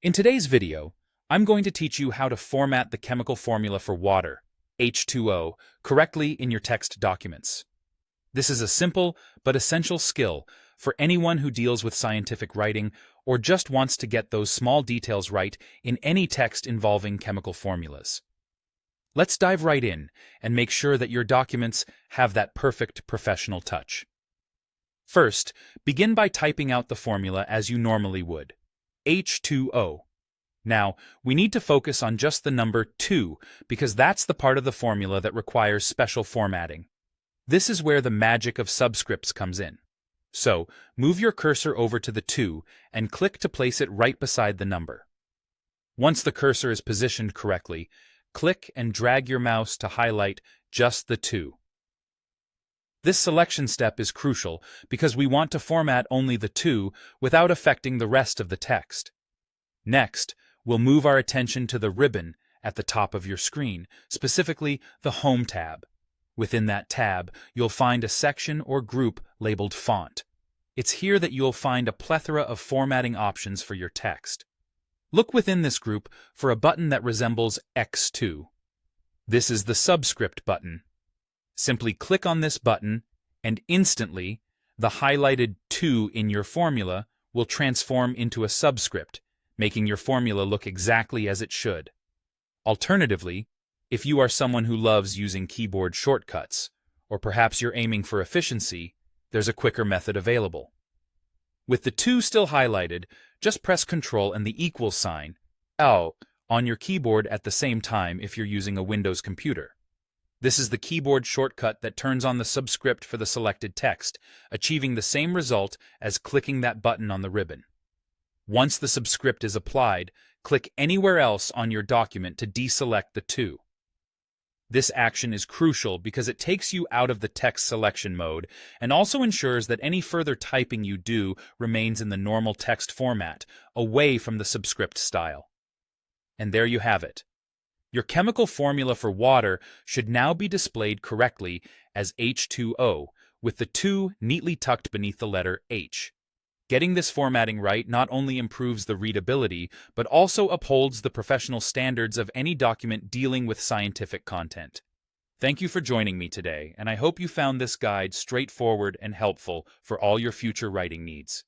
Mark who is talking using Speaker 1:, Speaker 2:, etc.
Speaker 1: In today's video, I'm going to teach you how to format the chemical formula for water, H2O, correctly in your text documents. This is a simple but essential skill for anyone who deals with scientific writing or just wants to get those small details right in any text involving chemical formulas. Let's dive right in and make sure that your documents have that perfect professional touch. First, begin by typing out the formula as you normally would. H2O. Now, we need to focus on just the number 2 because that's the part of the formula that requires special formatting. This is where the magic of subscripts comes in. So, move your cursor over to the 2 and click to place it right beside the number. Once the cursor is positioned correctly, click and drag your mouse to highlight just the 2. This selection step is crucial because we want to format only the 2 without affecting the rest of the text. Next, we'll move our attention to the ribbon at the top of your screen, specifically the Home tab. Within that tab, you'll find a section or group labeled Font. It's here that you'll find a plethora of formatting options for your text. Look within this group for a button that resembles X2. This is the Subscript button. Simply click on this button, and instantly, the highlighted 2 in your formula will transform into a subscript, making your formula look exactly as it should. Alternatively, if you are someone who loves using keyboard shortcuts, or perhaps you're aiming for efficiency, there's a quicker method available. With the 2 still highlighted, just press Ctrl and the equal sign, L, on your keyboard at the same time if you're using a Windows computer. This is the keyboard shortcut that turns on the subscript for the selected text, achieving the same result as clicking that button on the ribbon. Once the subscript is applied, click anywhere else on your document to deselect the 2. This action is crucial because it takes you out of the text selection mode and also ensures that any further typing you do remains in the normal text format, away from the subscript style. And there you have it. Your chemical formula for water should now be displayed correctly as H2O, with the 2 neatly tucked beneath the letter H. Getting this formatting right not only improves the readability, but also upholds the professional standards of any document dealing with scientific content. Thank you for joining me today, and I hope you found this guide straightforward and helpful for all your future writing needs.